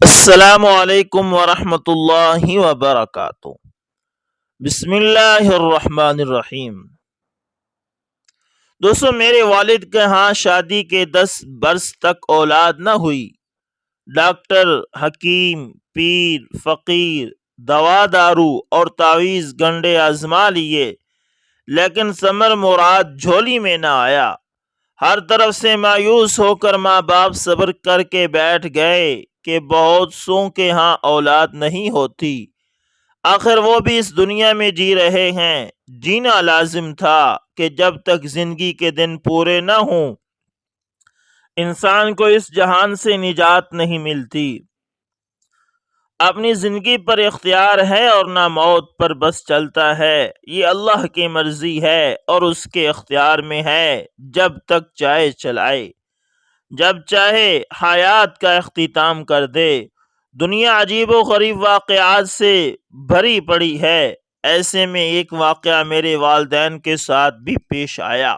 السلام علیکم ورحمۃ اللہ وبرکاتہ۔ بسم اللہ الرحمن الرحیم۔ دوستو، میرے والد کے ہاں شادی کے 10 برس تک اولاد نہ ہوئی۔ ڈاکٹر، حکیم، پیر، فقیر، دوا دارو اور تعویذ گنڈے آزما لیے، لیکن ثمر مراد جھولی میں نہ آیا۔ ہر طرف سے مایوس ہو کر ماں باپ صبر کر کے بیٹھ گئے کہ بہت سوں کے ہاں اولاد نہیں ہوتی، آخر وہ بھی اس دنیا میں جی رہے ہیں۔ جینا لازم تھا کہ جب تک زندگی کے دن پورے نہ ہوں انسان کو اس جہان سے نجات نہیں ملتی۔ اپنی زندگی پر اختیار ہے اور نہ موت پر بس چلتا ہے۔ یہ اللہ کی مرضی ہے اور اس کے اختیار میں ہے، جب تک چاہے چلائے، جب چاہے حیات کا اختتام کر دے۔ دنیا عجیب و غریب واقعات سے بھری پڑی ہے، ایسے میں ایک واقعہ میرے والدین کے ساتھ بھی پیش آیا۔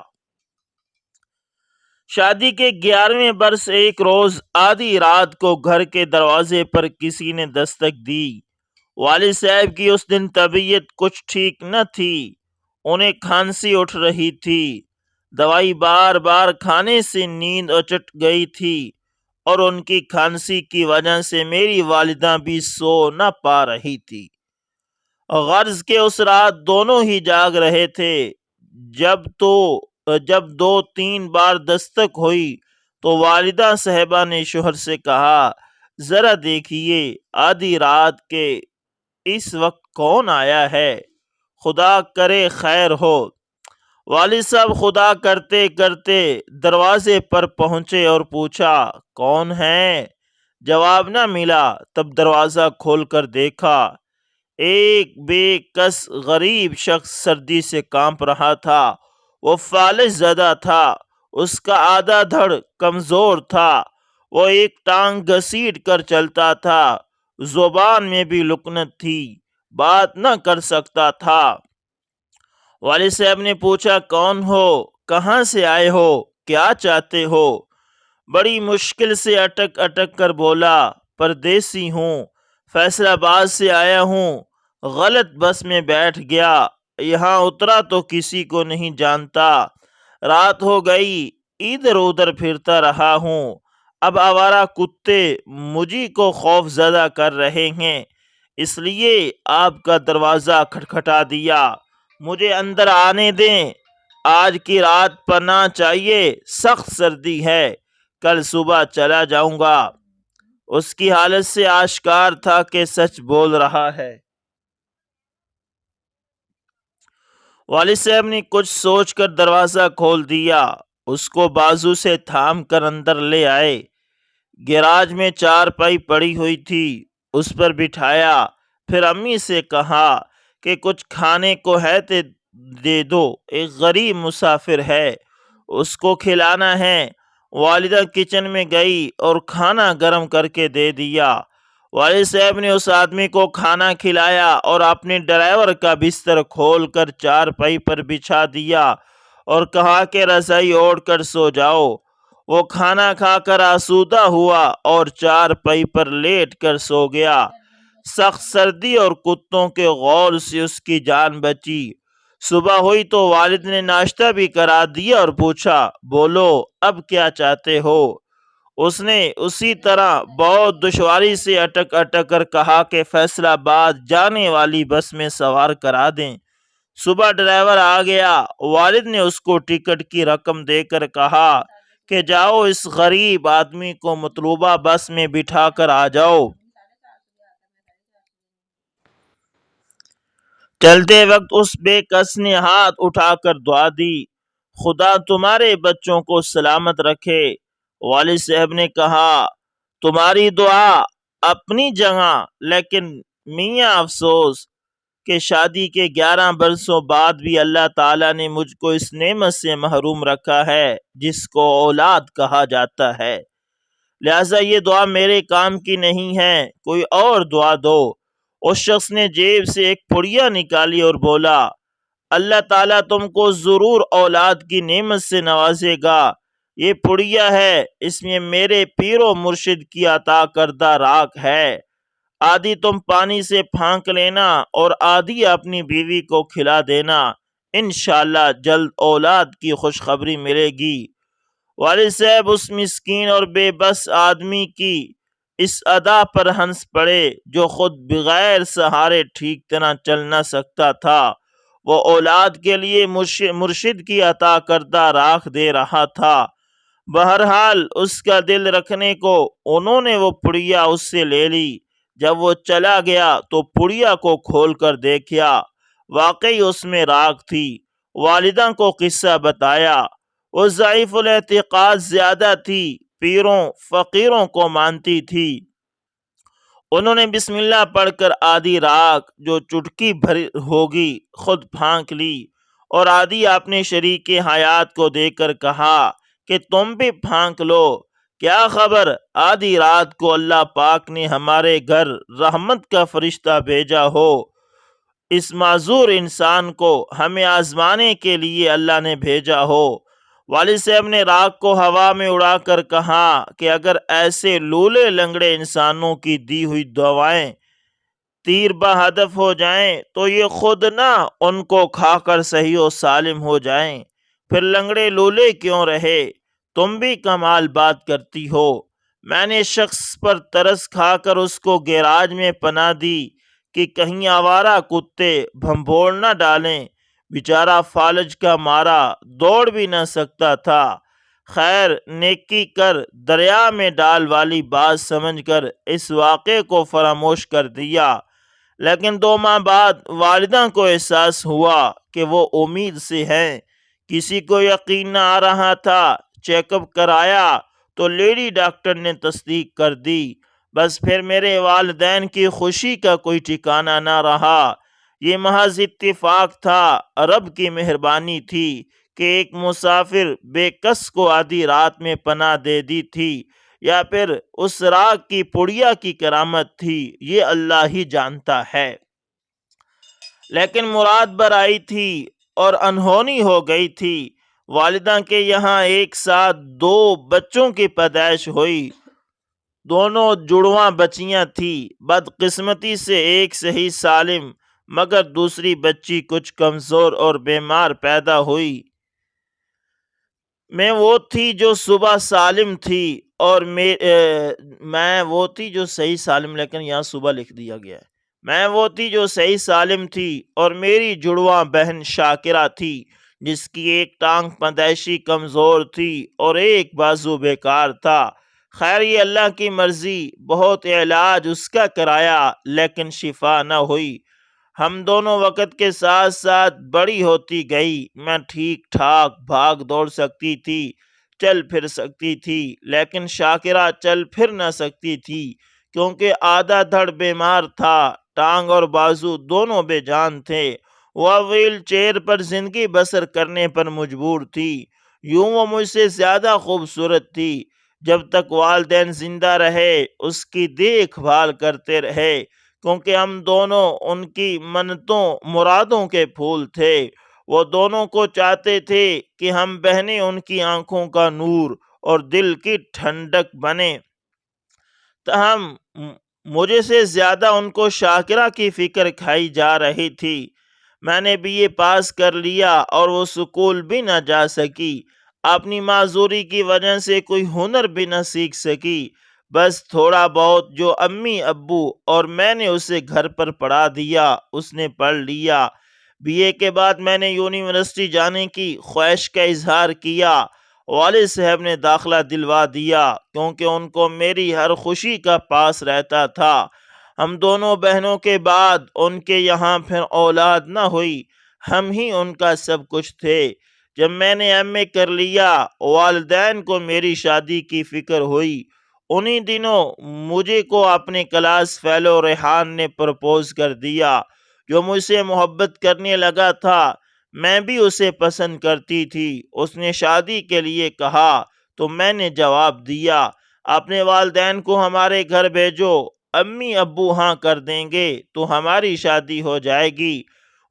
شادی کے 11ویں برس ایک روز آدھی رات کو گھر کے دروازے پر کسی نے دستک دی۔ والد صاحب کی اس دن طبیعت کچھ ٹھیک نہ تھی، انہیں کھانسی اٹھ رہی تھی۔ دوائی بار بار کھانے سے نیند اچٹ گئی تھی اور ان کی کھانسی کی وجہ سے میری والدہ بھی سو نہ پا رہی تھی۔ غرض کے اس رات دونوں ہی جاگ رہے تھے۔ جب 2-3 بار دستک ہوئی تو والدہ صاحبہ نے شوہر سے کہا، ذرا دیکھیے آدھی رات کے اس وقت کون آیا ہے، خدا کرے خیر ہو۔ والد صاحب خدا کرتے کرتے دروازے پر پہنچے اور پوچھا، کون ہے؟ جواب نہ ملا۔ تب دروازہ کھول کر دیکھا، ایک بے کس غریب شخص سردی سے کانپ رہا تھا۔ وہ فالج زدہ تھا، اس کا آدھا دھڑ کمزور تھا، وہ ایک ٹانگ گھسیٹ کر چلتا تھا، زبان میں بھی لکنت تھی، بات نہ کر سکتا تھا۔ والد صاحب نے پوچھا، کون ہو؟ کہاں سے آئے ہو؟ کیا چاہتے ہو؟ بڑی مشکل سے اٹک اٹک کر بولا، پردیسی ہوں، فیصل آباد سے آیا ہوں، غلط بس میں بیٹھ گیا، یہاں اترا تو کسی کو نہیں جانتا، رات ہو گئی، ادھر ادھر پھرتا رہا ہوں، اب آوارہ کتے مجھی کو خوف زدہ کر رہے ہیں، اس لیے آپ کا دروازہ کھٹکھٹا دیا، مجھے اندر آنے دیں، آج کی رات پناہ چاہیے، سخت سردی ہے، کل صبح چلا جاؤں گا۔ اس کی حالت سے آشکار تھا کہ سچ بول رہا ہے۔ والد صاحب نے کچھ سوچ کر دروازہ کھول دیا، اس کو بازو سے تھام کر اندر لے آئے۔ گیراج میں چارپائی پڑی ہوئی تھی، اس پر بٹھایا، پھر امی سے کہا کہ کچھ کھانے کو ہے تو دے دو، ایک غریب مسافر ہے، اس کو کھلانا ہے۔ والدہ کچن میں گئی اور کھانا گرم کر کے دے دیا۔ والد صاحب نے اس آدمی کو کھانا کھلایا اور اپنے ڈرائیور کا بستر کھول کر چارپائی پر بچھا دیا اور کہا کہ رضائی اوڑھ کر سو جاؤ۔ وہ کھانا کھا کر آسودہ ہوا اور چارپائی پر لیٹ کر سو گیا۔ سخت سردی اور کتوں کے غول سے اس کی جان بچی۔ صبح ہوئی تو والد نے ناشتہ بھی کرا دیا اور پوچھا، بولو اب کیا چاہتے ہو؟ اس نے اسی طرح بہت دشواری سے اٹک اٹک کر کہا کہ فیصل آباد جانے والی بس میں سوار کرا دیں۔ صبح ڈرائیور آ گیا، والد نے اس کو ٹکٹ کی رقم دے کر کہا کہ جاؤ اس غریب آدمی کو مطلوبہ بس میں بٹھا کر آ جاؤ۔ چلتے وقت اس بے کس نے ہاتھ اٹھا کر دعا دی، خدا تمہارے بچوں کو سلامت رکھے۔ والد صاحب نے کہا، تمہاری دعا اپنی جگہ، لیکن میاں افسوس کہ شادی کے 11 برسوں بعد بھی اللہ تعالیٰ نے مجھ کو اس نعمت سے محروم رکھا ہے جس کو اولاد کہا جاتا ہے، لہٰذا یہ دعا میرے کام کی نہیں ہے، کوئی اور دعا دو۔ اس شخص نے جیب سے ایک پڑیا نکالی اور بولا، اللہ تعالیٰ تم کو ضرور اولاد کی نعمت سے نوازے گا، یہ پڑیا ہے، اس میں میرے پیر و مرشد کی عطا کردہ راکھ ہے، آدھی تم پانی سے پھانک لینا اور آدھی اپنی بیوی کو کھلا دینا، انشاءاللہ جلد اولاد کی خوشخبری ملے گی۔ والد صاحب اس مسکین اور بے بس آدمی کی اس ادا پر ہنس پڑے جو خود بغیر سہارے ٹھیک طرح چل نہ سکتا تھا، وہ اولاد کے لیے مرشد کی عطا کردہ راکھ دے رہا تھا۔ بہرحال اس کا دل رکھنے کو انہوں نے وہ پڑیا اس سے لے لی۔ جب وہ چلا گیا تو پڑیا کو کھول کر دیکھا، واقعی اس میں راکھ تھی۔ والدہ کو قصہ بتایا۔ وہ ضعیف الاعتقاد زیادہ تھی، پیروں فقیروں کو مانتی تھی۔ انہوں نے بسم اللہ پڑھ کر آدھی راکھ جو چٹکی بھر ہوگی خود پھانک لی اور آدھی اپنے شریک حیات کو دے کر کہا کہ تم بھی پھانک لو۔ کیا خبر آدھی رات کو اللہ پاک نے ہمارے گھر رحمت کا فرشتہ بھیجا ہو، اس معذور انسان کو ہمیں آزمانے کے لیے اللہ نے بھیجا ہو۔ والد صاحب نے راکھ کو ہوا میں اڑا کر کہا کہ اگر ایسے لولے لنگڑے انسانوں کی دی ہوئی دعائیں تیر بہدف ہو جائیں تو یہ خود نہ ان کو کھا کر صحیح و سالم ہو جائیں، پھر لنگڑے لولے کیوں رہے؟ تم بھی کمال بات کرتی ہو۔ میں نے شخص پر ترس کھا کر اس کو گیراج میں پناہ دی کہ کہیں آوارہ کتے بھنبوڑ نہ ڈالیں، بیچارہ فالج کا مارا دوڑ بھی نہ سکتا تھا۔ خیر نیکی کر دریا میں ڈال والی بات سمجھ کر اس واقعے کو فراموش کر دیا، لیکن 2 ماہ بعد والدہ کو احساس ہوا کہ وہ امید سے ہیں۔ کسی کو یقین نہ آ رہا تھا، چیک اپ کرایا تو لیڈی ڈاکٹر نے تصدیق کر دی۔ بس پھر میرے والدین کی خوشی کا کوئی ٹھکانہ نہ رہا۔ یہ محض اتفاق تھا، رب کی مہربانی تھی کہ ایک مسافر بے کس کو آدھی رات میں پناہ دے دی تھی، یا پھر اس راکھ کی پڑیا کی کرامت تھی، یہ اللہ ہی جانتا ہے۔ لیکن مراد بر آئی تھی اور انہونی ہو گئی تھی۔ والدہ کے یہاں ایک ساتھ 2 بچوں کی پیدائش ہوئی، دونوں جڑواں بچیاں تھی۔ بدقسمتی سے ایک صحیح سالم مگر دوسری بچی کچھ کمزور اور بیمار پیدا ہوئی۔ میں وہ تھی جو صبح سالم تھی اور میں وہ تھی جو صحیح سالم، لیکن یہاں صبح لکھ دیا گیا ہے۔ میں وہ تھی جو صحیح سالم تھی اور میری جڑواں بہن شاکرہ تھی جس کی ایک ٹانگ پیدائشی کمزور تھی اور ایک بازو بیکار تھا۔ خیر یہ اللہ کی مرضی، بہت علاج اس کا کرایا لیکن شفا نہ ہوئی۔ ہم دونوں وقت کے ساتھ ساتھ بڑی ہوتی گئی۔ میں ٹھیک ٹھاک بھاگ دوڑ سکتی تھی، چل پھر سکتی تھی، لیکن شاکرہ چل پھر نہ سکتی تھی کیونکہ آدھا دھڑ بیمار تھا، ٹانگ اور بازو دونوں بے جان تھے۔ وہ ویل چیئر پر زندگی بسر کرنے پر مجبور تھی۔ یوں وہ مجھ سے زیادہ خوبصورت تھی۔ جب تک والدین زندہ رہے اس کی دیکھ بھال کرتے رہے کیونکہ ہم دونوں ان کی منتوں مرادوں کے پھول تھے۔ وہ دونوں کو چاہتے تھے کہ ہم بہنیں ان کی آنکھوں کا نور اور دل کی ٹھنڈک بنے۔ تاہم مجھے سے زیادہ ان کو شاکرہ کی فکر کھائی جا رہی تھی۔ میں نے BA پاس کر لیا اور وہ سکول بھی نہ جا سکی، اپنی معذوری کی وجہ سے کوئی ہنر بھی نہ سیکھ سکی۔ بس تھوڑا بہت جو امی ابو اور میں نے اسے گھر پر پڑھا دیا اس نے پڑھ لیا۔ BA کے بعد میں نے یونیورسٹی جانے کی خواہش کا اظہار کیا۔ والد صاحب نے داخلہ دلوا دیا کیونکہ ان کو میری ہر خوشی کا پاس رہتا تھا۔ ہم دونوں بہنوں کے بعد ان کے یہاں پھر اولاد نہ ہوئی، ہم ہی ان کا سب کچھ تھے۔ جب میں نے MA کر لیا والدین کو میری شادی کی فکر ہوئی۔ انہی دنوں مجھے کو اپنے کلاس فیلو ریحان نے پرپوز کر دیا، جو مجھ سے محبت کرنے لگا تھا۔ میں بھی اسے پسند کرتی تھی۔ اس نے شادی کے لیے کہا تو میں نے جواب دیا، اپنے والدین کو ہمارے گھر بھیجو، امی ابو ہاں کر دیں گے تو ہماری شادی ہو جائے گی۔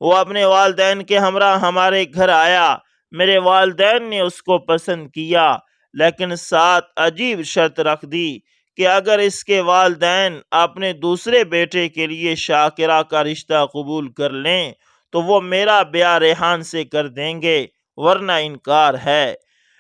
وہ اپنے والدین کے ہمراہ ہمارے گھر آیا۔ میرے والدین نے اس کو پسند کیا، لیکن ساتھ عجیب شرط رکھ دی کہ اگر اس کے والدین اپنے دوسرے بیٹے کے لیے شاکرہ کا رشتہ قبول کر لیں تو وہ میرا بیاہ ریحان سے کر دیں گے، ورنہ انکار ہے۔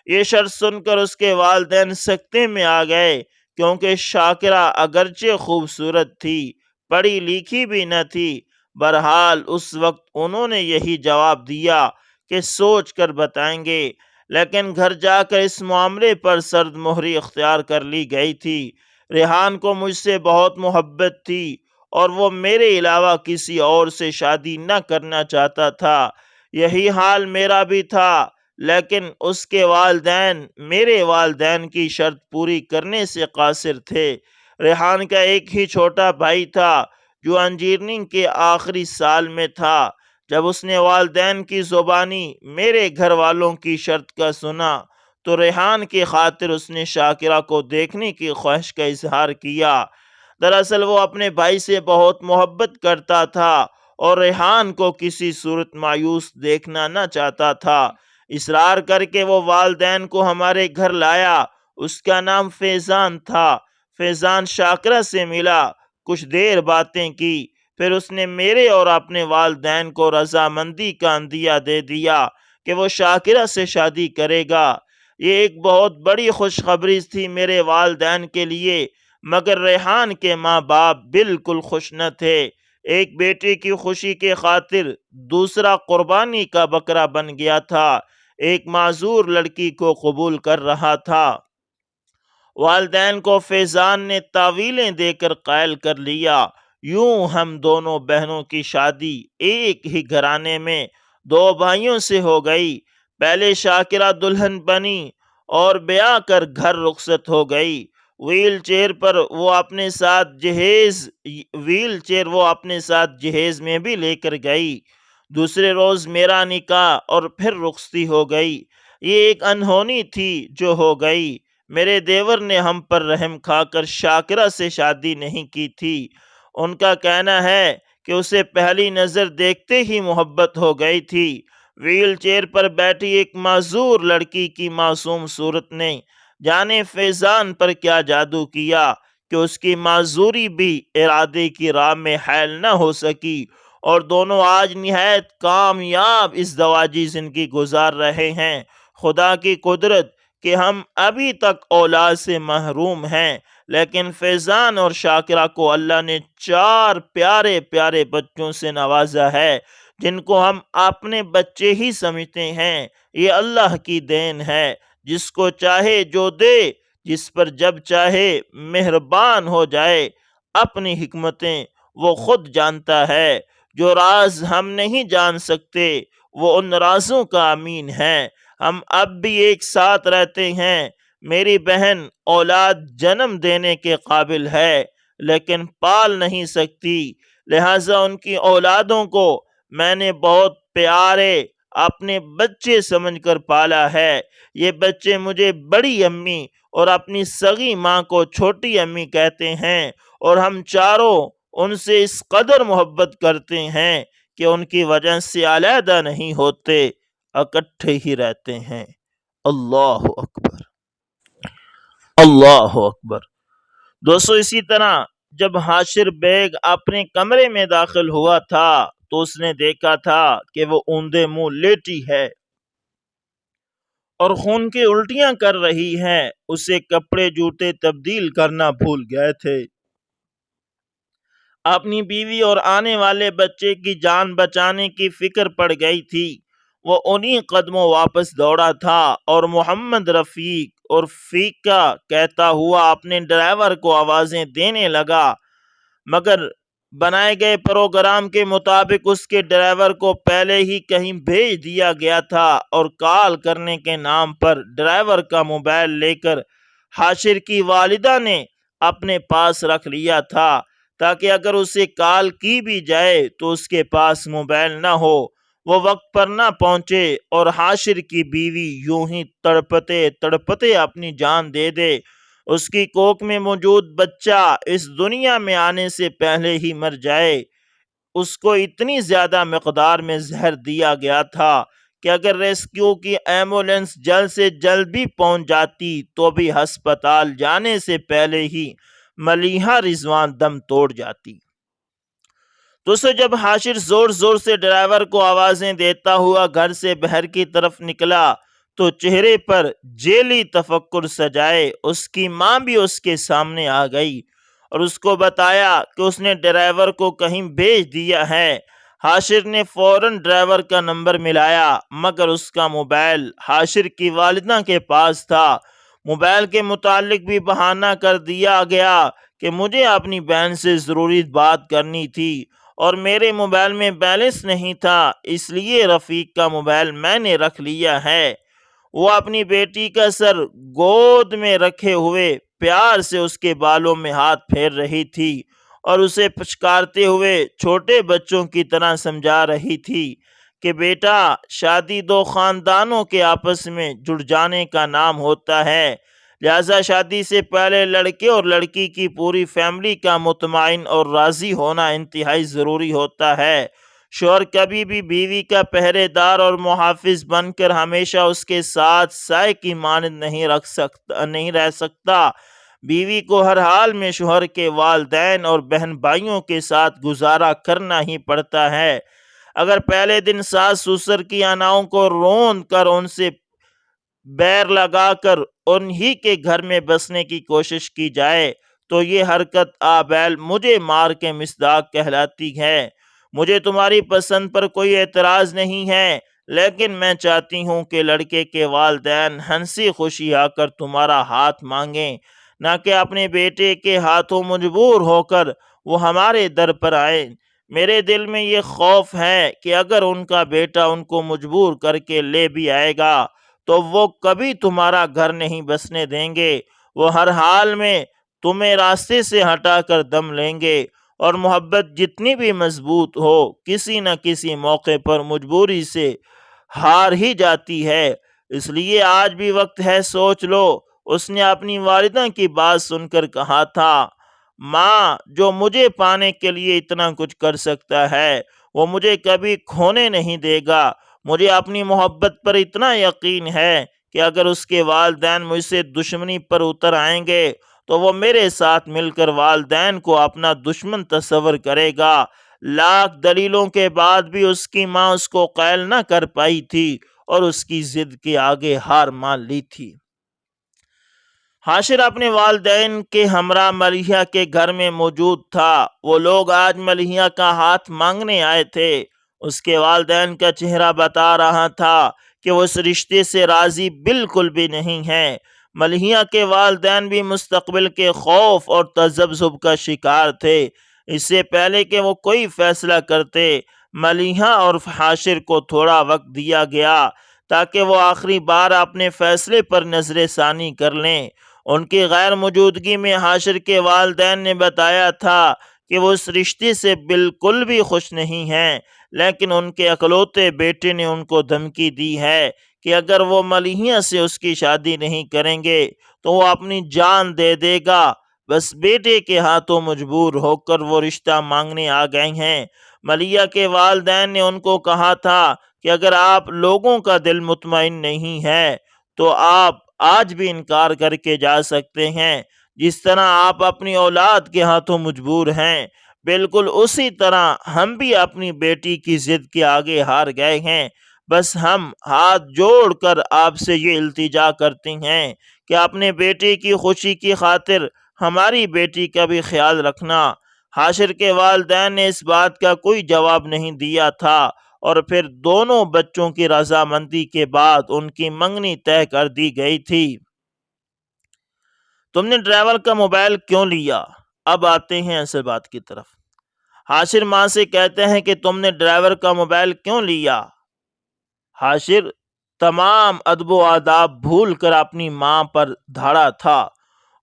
یہ شرط سن کر اس کے والدین سکتے میں آ گئے، کیونکہ شاکرہ اگرچہ خوبصورت تھی، پڑھی لکھی بھی نہ تھی۔ بہرحال اس وقت انہوں نے یہی جواب دیا کہ سوچ کر بتائیں گے، لیکن گھر جا کر اس معاملے پر سرد مہری اختیار کر لی گئی تھی۔ ریحان کو مجھ سے بہت محبت تھی اور وہ میرے علاوہ کسی اور سے شادی نہ کرنا چاہتا تھا۔ یہی حال میرا بھی تھا، لیکن اس کے والدین میرے والدین کی شرط پوری کرنے سے قاصر تھے۔ ریحان کا ایک ہی چھوٹا بھائی تھا جو انجینئرنگ کے آخری سال میں تھا۔ جب اس نے والدین کی زبانی میرے گھر والوں کی شرط کا سنا تو ریحان کی خاطر اس نے شاکرہ کو دیکھنے کی خواہش کا اظہار کیا۔ دراصل وہ اپنے بھائی سے بہت محبت کرتا تھا اور ریحان کو کسی صورت مایوس دیکھنا نہ چاہتا تھا۔ اصرار کر کے وہ والدین کو ہمارے گھر لایا۔ اس کا نام فیضان تھا۔ فیضان شاکرہ سے ملا، کچھ دیر باتیں کی، پھر اس نے میرے اور اپنے والدین کو رضامندی کا عندیہ دے دیا کہ وہ شاکرہ سے شادی کرے گا۔ یہ ایک بہت بڑی خوشخبری تھی میرے والدین کے لیے، مگر ریحان کے ماں باپ بالکل خوش نہ تھے۔ ایک بیٹے کی خوشی کے خاطر دوسرا قربانی کا بکرا بن گیا تھا، ایک معذور لڑکی کو قبول کر رہا تھا۔ والدین کو فیضان نے تعویلیں دے کر قائل کر لیا۔ یوں ہم دونوں بہنوں کی شادی ایک ہی گھرانے میں دو بھائیوں سے ہو گئی۔ پہلے شاکرہ دلہن بنی اور بیاہ کر گھر رخصت ہو گئی۔ ویل چیئر وہ اپنے ساتھ جہیز میں بھی لے کر گئی۔ دوسرے روز میرا نکاح اور پھر رخصتی ہو گئی۔ یہ ایک انہونی تھی جو ہو گئی۔ میرے دیور نے ہم پر رحم کھا کر شاکرہ سے شادی نہیں کی تھی۔ ان کا کہنا ہے کہ اسے پہلی نظر دیکھتے ہی محبت ہو گئی تھی۔ ویل چیئر پر بیٹھی ایک معذور لڑکی کی معصوم صورت نے جانے فیضان پر کیا جادو کیا کہ اس کی معذوری بھی ارادے کی راہ میں حائل نہ ہو سکی، اور دونوں آج نہایت کامیاب ازدواجی زندگی گزار رہے ہیں۔ خدا کی قدرت کہ ہم ابھی تک اولاد سے محروم ہیں، لیکن فیضان اور شاکرہ کو اللہ نے 4 پیارے پیارے بچوں سے نوازا ہے جن کو ہم اپنے بچے ہی سمجھتے ہیں۔ یہ اللہ کی دین ہے، جس کو چاہے جو دے، جس پر جب چاہے مہربان ہو جائے۔ اپنی حکمتیں وہ خود جانتا ہے، جو راز ہم نہیں جان سکتے وہ ان رازوں کا امین ہے۔ ہم اب بھی ایک ساتھ رہتے ہیں۔ میری بہن اولاد جنم دینے کے قابل ہے لیکن پال نہیں سکتی، لہٰذا ان کی اولادوں کو میں نے بہت پیارے اپنے بچے سمجھ کر پالا ہے۔ یہ بچے مجھے بڑی امی اور اپنی سگی ماں کو چھوٹی امی کہتے ہیں، اور ہم چاروں ان سے اس قدر محبت کرتے ہیں کہ ان کی وجہ سے علیحدہ نہیں ہوتے، اکٹھے ہی رہتے ہیں۔ اللہ اکبر، اللہ اکبر۔ دوستو، اسی طرح جب حاشر بیگ اپنے کمرے میں داخل ہوا تھا تو اس نے دیکھا تھا کہ وہ اوندے منہ لیٹی ہے اور خون کی الٹیاں کر رہی ہے۔ اسے کپڑے جوتے تبدیل کرنا بھول گئے تھے۔ اپنی بیوی اور آنے والے بچے کی جان بچانے کی فکر پڑ گئی تھی۔ وہ انہی قدموں واپس دوڑا تھا اور محمد رفیق اور فیقہ کہتا ہوا اپنے ڈرائیور کو آوازیں دینے لگا، مگر بنائے گئے پروگرام کے مطابق اس کے ڈرائیور کو پہلے ہی کہیں بھیج دیا گیا تھا، اور کال کرنے کے نام پر ڈرائیور کا موبائل لے کر حاشر کی والدہ نے اپنے پاس رکھ لیا تھا تاکہ اگر اسے کال کی بھی جائے تو اس کے پاس موبائل نہ ہو، وہ وقت پر نہ پہنچے اور حاشر کی بیوی یوں ہی تڑپتے تڑپتے اپنی جان دے دے۔ اس کی کوکھ میں موجود بچہ اس دنیا میں آنے سے پہلے ہی مر جائے۔ اس کو اتنی زیادہ مقدار میں زہر دیا گیا تھا کہ اگر ریسکیو کی ایمبولینس جلد سے جلد بھی پہنچ جاتی تو بھی ہسپتال جانے سے پہلے ہی ملیحہ رضوان دم توڑ جاتی۔ دوستو، جب حاشر زور زور سے ڈرائیور کو آوازیں دیتا ہوا گھر سے باہر کی طرف نکلا تو چہرے پر جیلی تفکر سجائے اس کی ماں بھی اس کے سامنے آ گئی اور اس کو بتایا کہ اس نے ڈرائیور کو کہیں بھیج دیا ہے۔ حاشر نے فوراً ڈرائیور کا نمبر ملایا، مگر اس کا موبائل حاشر کی والدہ کے پاس تھا۔ موبائل کے متعلق بھی بہانہ کر دیا گیا کہ مجھے اپنی بہن سے ضروری بات کرنی تھی اور میرے موبائل میں بیلنس نہیں تھا، اس لیے رفیق کا موبائل میں نے رکھ لیا ہے۔ وہ اپنی بیٹی کا سر گود میں رکھے ہوئے پیار سے اس کے بالوں میں ہاتھ پھیر رہی تھی اور اسے پچکارتے ہوئے چھوٹے بچوں کی طرح سمجھا رہی تھی کہ بیٹا، شادی دو خاندانوں کے آپس میں جڑ جانے کا نام ہوتا ہے، لہذا شادی سے پہلے لڑکے اور لڑکی کی پوری فیملی کا مطمئن اور راضی ہونا انتہائی ضروری ہوتا ہے۔ شوہر کبھی بھی بیوی کا پہرے دار اور محافظ بن کر ہمیشہ اس کے ساتھ سائے کی مانند نہیں رہ سکتا۔ بیوی کو ہر حال میں شوہر کے والدین اور بہن بھائیوں کے ساتھ گزارا کرنا ہی پڑتا ہے۔ اگر پہلے دن ساس سسر کی اناؤں کو روند کر ان سے بیر لگا کر انہی کے گھر میں بسنے کی کوشش کی جائے تو یہ حرکت آبیل مجھے مار کے مصداق کہلاتی ہے۔ مجھے تمہاری پسند پر کوئی اعتراض نہیں ہے، لیکن میں چاہتی ہوں کہ لڑکے کے والدین ہنسی خوشی آ کر تمہارا ہاتھ مانگیں، نہ کہ اپنے بیٹے کے ہاتھوں مجبور ہو کر وہ ہمارے در پر آئیں۔ میرے دل میں یہ خوف ہے کہ اگر ان کا بیٹا ان کو مجبور کر کے لے بھی آئے گا تو وہ کبھی تمہارا گھر نہیں بسنے دیں گے، وہ ہر حال میں تمہیں راستے سے ہٹا کر دم لیں گے، اور محبت جتنی بھی مضبوط ہو کسی نہ کسی موقع پر مجبوری سے ہار ہی جاتی ہے۔ اس لیے آج بھی وقت ہے، سوچ لو۔ اس نے اپنی والدہ کی بات سن کر کہا تھا، ماں، جو مجھے پانے کے لیے اتنا کچھ کر سکتا ہے وہ مجھے کبھی کھونے نہیں دے گا۔ مجھے اپنی محبت پر اتنا یقین ہے کہ اگر اس کے والدین مجھ سے دشمنی پر اتر آئیں گے تو وہ میرے ساتھ مل کر والدین کو اپنا دشمن تصور کرے گا۔ لاکھ دلیلوں کے بعد بھی اس کی ماں اس کو قائل نہ کر پائی تھی اور اس کی ضد کے آگے ہار مان لی تھی۔ حاشر اپنے والدین کے ہمراہ ملیحہ کے گھر میں موجود تھا۔ وہ لوگ آج ملیحہ کا ہاتھ مانگنے آئے تھے۔ اس کے والدین کا چہرہ بتا رہا تھا کہ وہ اس رشتے سے راضی بالکل بھی نہیں ہیں۔ ملیحہ کے والدین بھی مستقبل کے خوف اور تذبذب کا شکار تھے۔ اس سے پہلے کہ وہ کوئی فیصلہ کرتے، ملیحہ اور حاشر کو تھوڑا وقت دیا گیا تاکہ وہ آخری بار اپنے فیصلے پر نظر ثانی کر لیں۔ ان کی غیر موجودگی میں حاشر کے والدین نے بتایا تھا کہ وہ اس رشتے سے بالکل بھی خوش نہیں ہیں، لیکن ان کے اکلوتے بیٹے نے ان کو دھمکی دی ہے کہ اگر وہ ملیحہ سے اس کی شادی نہیں کریں گے تو وہ اپنی جان دے دے گا۔ بس بیٹے کے ہاتھوں مجبور ہو کر وہ رشتہ مانگنے آ گئے ہیں۔ ملیحہ کے والدین نے ان کو کہا تھا کہ اگر آپ لوگوں کا دل مطمئن نہیں ہے تو آپ آج بھی انکار کر کے جا سکتے ہیں۔ جس طرح آپ اپنی اولاد کے ہاتھوں مجبور ہیں، بالکل اسی طرح ہم بھی اپنی بیٹی کی ضد کے آگے ہار گئے ہیں۔ بس ہم ہاتھ جوڑ کر آپ سے یہ التجا کرتے ہیں کہ اپنے بیٹے کی خوشی کی خاطر ہماری بیٹی کا بھی خیال رکھنا۔ حاشر کے والدین نے اس بات کا کوئی جواب نہیں دیا تھا اور پھر دونوں بچوں کی رضامندی کے بعد ان کی منگنی طے کر دی گئی تھی۔ تم نے ڈرائیور کا موبائل کیوں لیا؟ اب آتے ہیں اصل بات کی طرف۔ حاشر ماں سے کہتے ہیں کہ تم نے ڈرائیور کا موبائل کیوں لیا؟ حاشر تمام ادب و آداب بھول کر اپنی ماں پر دھاڑا تھا۔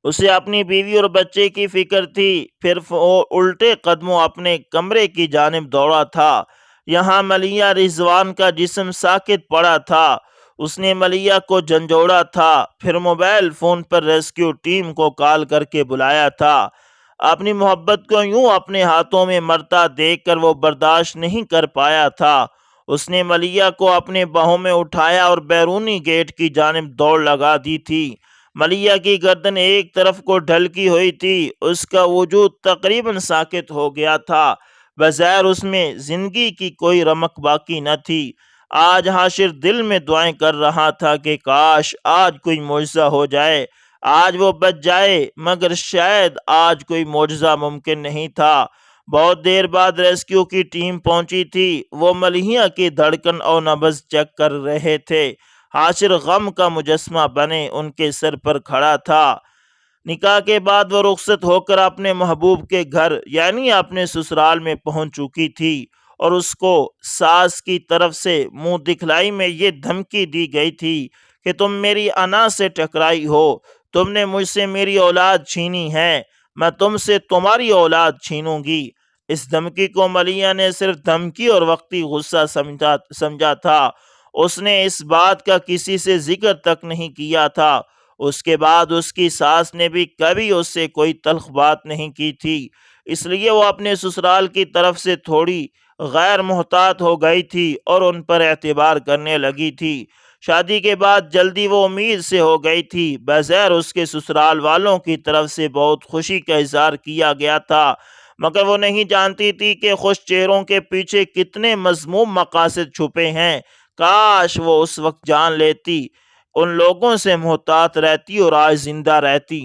اسے اپنی بیوی اور بچے کی فکر تھی۔ پھر وہ الٹے قدموں اپنے کمرے کی جانب دوڑا تھا۔ یہاں ملیحہ رضوان کا جسم ساکت پڑا تھا۔ اس نے ملیحہ کو جھنجھوڑا تھا، پھر موبائل فون پر ریسکیو ٹیم کو کال کر کے بلایا تھا۔ اپنی محبت کو یوں اپنے ہاتھوں میں مرتا دیکھ کر وہ برداشت نہیں کر پایا تھا۔ اس نے ملیحہ کو اپنے باہوں میں اٹھایا اور بیرونی گیٹ کی جانب دوڑ لگا دی تھی۔ ملیحہ کی گردن ایک طرف کو ڈھلکی ہوئی تھی، اس کا وجود تقریباً ساکت ہو گیا تھا، بظاہر اس میں زندگی کی کوئی رمق باقی نہ تھی۔ آج حاشر دل میں دعائیں کر رہا تھا کہ کاش آج کوئی معجزہ ہو جائے، آج وہ بچ جائے، مگر شاید آج کوئی معجزہ ممکن نہیں تھا۔ بہت دیر بعد ریسکیو کی ٹیم پہنچی تھی، وہ ملیحہ کی دھڑکن اور نبض چیک کر رہے تھے۔ حاشر غم کا مجسمہ بنے ان کے سر پر کھڑا تھا۔ نکاح کے بعد وہ رخصت ہو کر اپنے محبوب کے گھر یعنی اپنے سسرال میں پہنچ چکی تھی، اور اس کو ساس کی طرف سے منہ دکھلائی میں یہ دھمکی دی گئی تھی کہ تم میری انا سے ٹکرائی ہو، تم نے مجھ سے میری اولاد چھینی ہے، میں تم سے تمہاری اولاد چھینوں گی۔ اس دھمکی کو ملیحہ نے صرف دھمکی اور وقتی غصہ سمجھا تھا، اس نے اس بات کا کسی سے ذکر تک نہیں کیا تھا۔ اس کے بعد اس کی ساس نے بھی کبھی اس سے کوئی تلخ بات نہیں کی تھی، اس لیے وہ اپنے سسرال کی طرف سے تھوڑی غیر محتاط ہو گئی تھی اور ان پر اعتبار کرنے لگی تھی۔ شادی کے بعد جلدی وہ امید سے ہو گئی تھی، بظاہر اس کے سسرال والوں کی طرف سے بہت خوشی کا اظہار کیا گیا تھا، مگر وہ نہیں جانتی تھی کہ خوش چہروں کے پیچھے کتنے مذموم مقاصد چھپے ہیں۔ کاش وہ اس وقت جان لیتی، ان لوگوں سے محتاط رہتی اور آج زندہ رہتی۔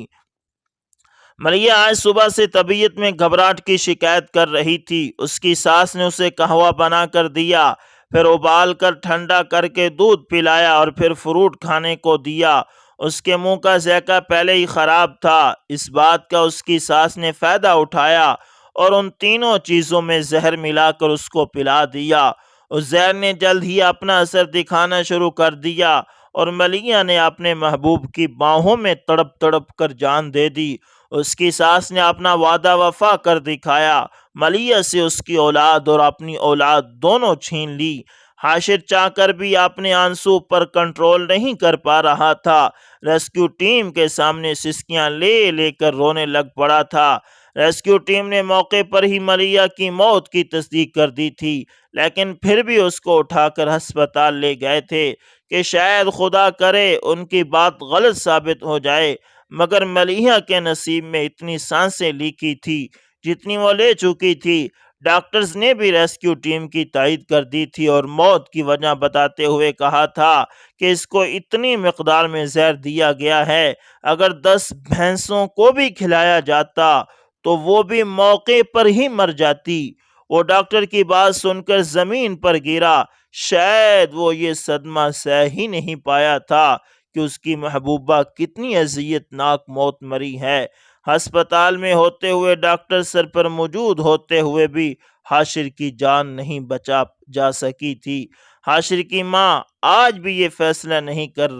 ملیحہ آج صبح سے طبیعت میں گھبراہٹ کی شکایت کر رہی تھی۔ اس کی ساس نے اسے قہوہ بنا کر دیا، پھر ابال کر ٹھنڈا کر کے دودھ پلایا اور پھر فروٹ کھانے کو دیا۔ اس کے منہ کا ذائقہ پہلے ہی خراب تھا، اس بات کا اس کی ساس نے فائدہ اٹھایا اور ان تینوں چیزوں میں زہر ملا کر اس کو پلا دیا۔ اس زہر نے جلد ہی اپنا اثر دکھانا شروع کر دیا اور ملیحہ نے اپنے محبوب کی باہوں میں تڑپ تڑپ کر جان دے دی۔ اس کی ساس نے اپنا وعدہ وفا کر دکھایا، ملیحہ سے اس کی اولاد اور اپنی اولاد دونوں چھین لی۔ حاشر چاہ کر بھی اپنے آنسو پر کنٹرول نہیں کر پا رہا تھا، ریسکیو ٹیم کے سامنے سسکیاں لے لے کر رونے لگ پڑا تھا۔ ریسکیو ٹیم نے موقع پر ہی ملیحہ کی موت کی تصدیق کر دی تھی، لیکن پھر بھی اس کو اٹھا کر ہسپتال لے گئے تھے کہ شاید خدا کرے ان کی بات غلط ثابت ہو جائے، مگر ملیحہ کے نصیب میں اتنی سانسیں لیکی تھی جتنی وہ لے چکی تھی۔ ڈاکٹرز نے بھی ریسکیو ٹیم کی تائید کر دی تھی اور موت کی وجہ بتاتے ہوئے کہا تھا کہ اس کو اتنی مقدار میں زہر دیا گیا ہے، اگر 10 بھینسوں کو بھی کھلایا جاتا تو وہ بھی موقع پر ہی مر جاتی۔ وہ ڈاکٹر کی بات سن کر زمین پر گرا، شاید وہ یہ صدمہ سہ ہی نہیں پایا تھا کہ اس کی محبوبہ کتنی اذیت ناک موت مری ہے۔ ہسپتال میں ہوتے ہوئے ڈاکٹر سر پر موجود ہوتے ہوئے بھی حاشر کی جان نہیں بچا جا سکی تھی۔ حاشر کی ماں آج بھی یہ فیصلہ نہیں کر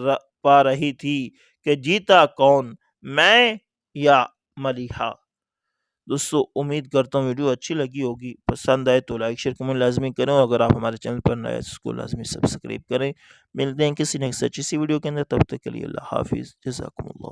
پا رہی تھی کہ جیتا کون، میں یا ملیحہ۔ دوستو امید کرتا ہوں ویڈیو اچھی لگی ہوگی، پسند آئے تو لائک شیئر کمنٹ لازمی کریں، اور اگر آپ ہمارے چینل پر نئے اس کو لازمی سبسکرائب کریں۔ ملتے ہیں کسی نیکسٹ اچھی سی ویڈیو کے اندر، تب تک کے لیے اللہ حافظ، جزاکم اللہ۔